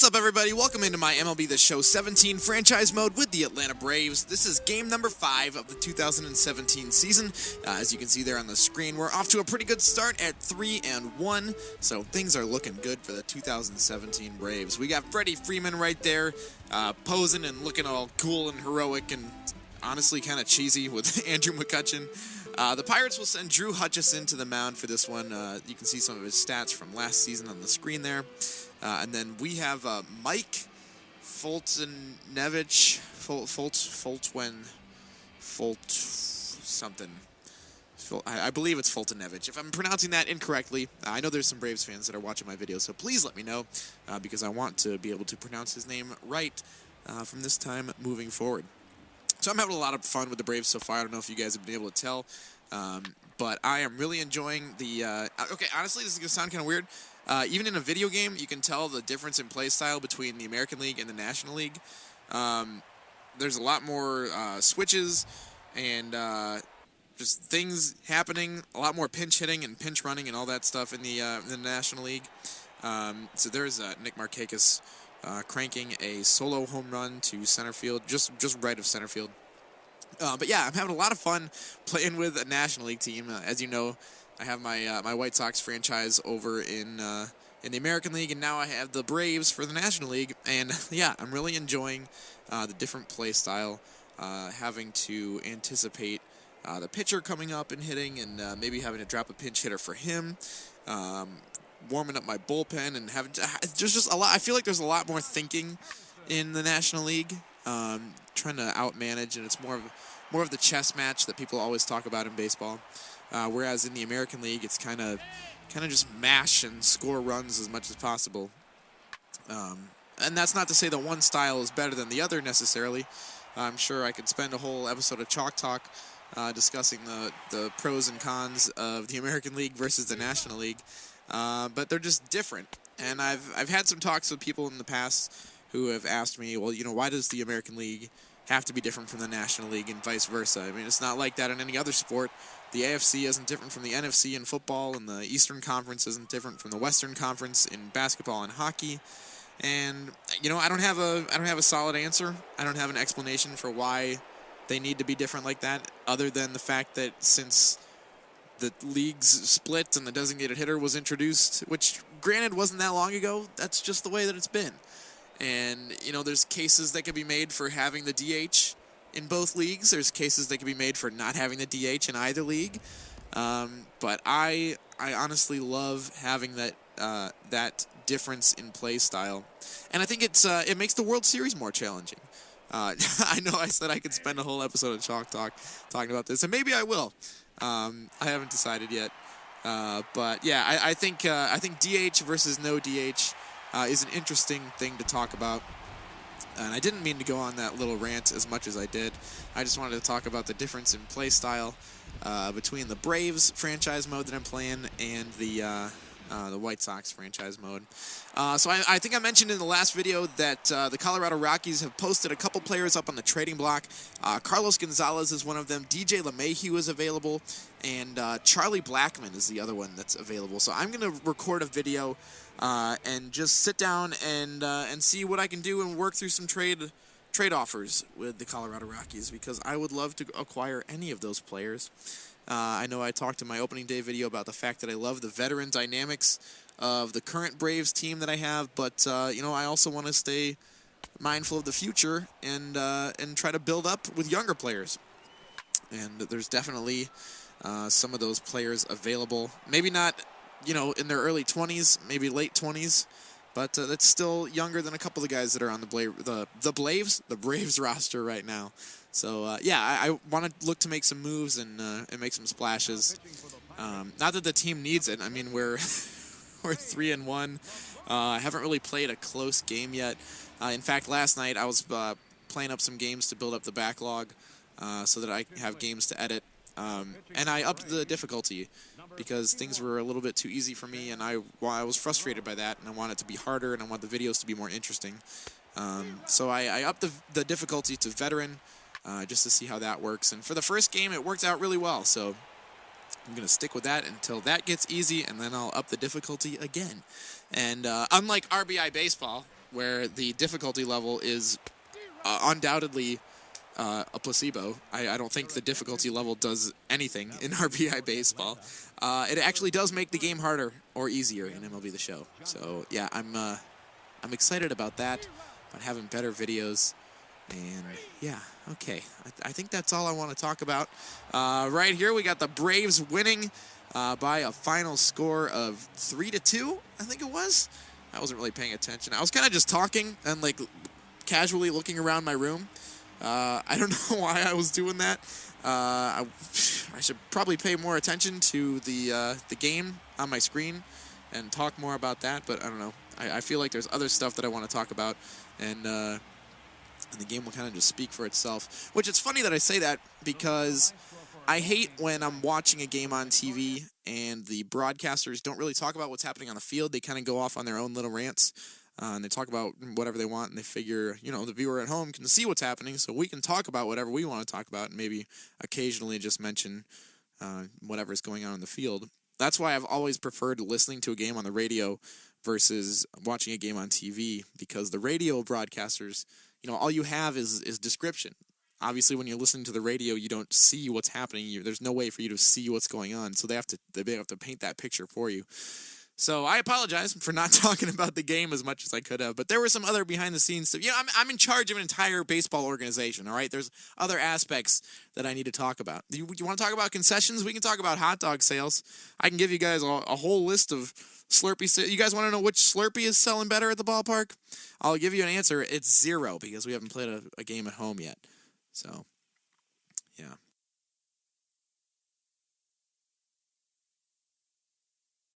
up, everybody? Welcome into my MLB The Show 17 franchise mode with the Atlanta Braves. This is game number 5 of the 2017 season. As you can see there on the screen, we're off to a pretty good start at 3-1, so things are looking good for the 2017 Braves. We got Freddie Freeman right there, posing and looking all cool and heroic and honestly kind of cheesy with Andrew McCutchen. The Pirates will send Drew Hutchison to the mound for this one. You can see some of his stats from last season on the screen there. And then we have Mike Fultonevich, I believe it's Fultonevich. If I'm pronouncing that incorrectly, I know there's some Braves fans that are watching my video, so please let me know, because I want to be able to pronounce his name right from this time moving forward. So I'm having a lot of fun with the Braves so far. I don't know if you guys have been able to tell, but I am really enjoying the... okay, honestly, this is going to sound kind of weird. Even in a video game, you can tell the difference in play style between the American League and the National League. There's a lot more switches and just things happening, a lot more pinch hitting and pinch running and all that stuff in the National League. So there's Nick Markakis cranking a solo home run to center field, just right of center field. But yeah, I'm having a lot of fun playing with a National League team. As you know, I have my my White Sox franchise over in the American League, and now I have the Braves for the National League. And yeah, I'm really enjoying the different play style, having to anticipate the pitcher coming up and hitting, and maybe having to drop a pinch hitter for him. Warming up my bullpen and having to, there's just a lot. I feel like there's a lot more thinking in the National League, trying to outmanage, and it's more of the chess match that people always talk about in baseball. Whereas in the American League, it's kind of just mash and score runs as much as possible. And that's not to say that one style is better than the other necessarily. I'm sure I could spend a whole episode of Chalk Talk discussing the pros and cons of the American League versus the National League. But they're just different. And I've had some talks with people in the past who have asked me, well, why does the American League have to be different from the National League and vice versa? I mean, it's not like that in any other sport. The AFC isn't different from the NFC in football, and the Eastern Conference isn't different from the Western Conference in basketball and hockey. And I don't have a solid answer. I don't have an explanation for why they need to be different like that, other than the fact that since the leagues split and the designated hitter was introduced, which granted wasn't that long ago, that's just the way that it's been. And there's cases that could be made for having the DH in both leagues. There's cases that can be made for not having the DH in either league. But I honestly love having that difference in play style, and I think it makes the World Series more challenging. I know I said I could spend a whole episode of Chalk Talk talking about this, and maybe I will. I haven't decided yet. But yeah, I think DH versus no DH is an interesting thing to talk about. And I didn't mean to go on that little rant as much as I did. I just wanted to talk about the difference in play style between the Braves franchise mode that I'm playing and the White Sox franchise mode. So I think I mentioned in the last video that the Colorado Rockies have posted a couple players up on the trading block. Carlos Gonzalez is one of them. DJ LeMahieu is available. And Charlie Blackmon is the other one that's available. So I'm going to record a video and just sit down and see what I can do and work through some trade offers with the Colorado Rockies, because I would love to acquire any of those players. I know I talked in my opening day video about the fact that I love the veteran dynamics of the current Braves team that I have, but I also want to stay mindful of the future and try to build up with younger players. And there's definitely some of those players available. Maybe not, in their early 20s, maybe late 20s, but that's still younger than a couple of the guys that are on the Braves roster right now. So yeah, I want to look to make some moves and make some splashes. Not that the team needs it. I mean, we're 3-1. I haven't really played a close game yet. In fact, last night I was playing up some games to build up the backlog so that I have games to edit. And I upped the difficulty because things were a little bit too easy for me, and I was frustrated by that, and I want it to be harder, and I want the videos to be more interesting. So I upped the difficulty to veteran just to see how that works. And for the first game, it worked out really well. So I'm going to stick with that until that gets easy, and then I'll up the difficulty again. And unlike RBI Baseball, where the difficulty level is undoubtedly a placebo. I don't think the difficulty level does anything in RBI baseball. It actually does make the game harder or easier in MLB The Show. So yeah, I'm excited about that, about having better videos. And yeah, okay. I think that's all I want to talk about. Right here, we got the Braves winning by a final score of 3-2, I think it was. I wasn't really paying attention. I was kind of just talking and like casually looking around my room. I don't know why I was doing that. I should probably pay more attention to the game on my screen and talk more about that, but I don't know. I feel like there's other stuff that I want to talk about, and the game will kind of just speak for itself. Which it's funny that I say that, because I hate when I'm watching a game on TV and the broadcasters don't really talk about what's happening on the field. They kind of go off on their own little rants, and they talk about whatever they want, and they figure, you know, the viewer at home can see what's happening, so we can talk about whatever we want to talk about, and maybe occasionally just mention whatever's going on in the field. That's why I've always preferred listening to a game on the radio versus watching a game on TV, because the radio broadcasters, you know, all you have is description. Obviously, when you're listening to the radio, you don't see what's happening. There's no way for you to see what's going on, so they have to paint that picture for you. So I apologize for not talking about the game as much as I could have, but there were some other behind-the-scenes stuff. You know, I'm in charge of an entire baseball organization, all right? There's other aspects that I need to talk about. You want to talk about concessions? We can talk about hot dog sales. I can give you guys a whole list of Slurpee. You guys want to know which Slurpee is selling better at the ballpark? I'll give you an answer. It's 0, because we haven't played a game at home yet. So, yeah.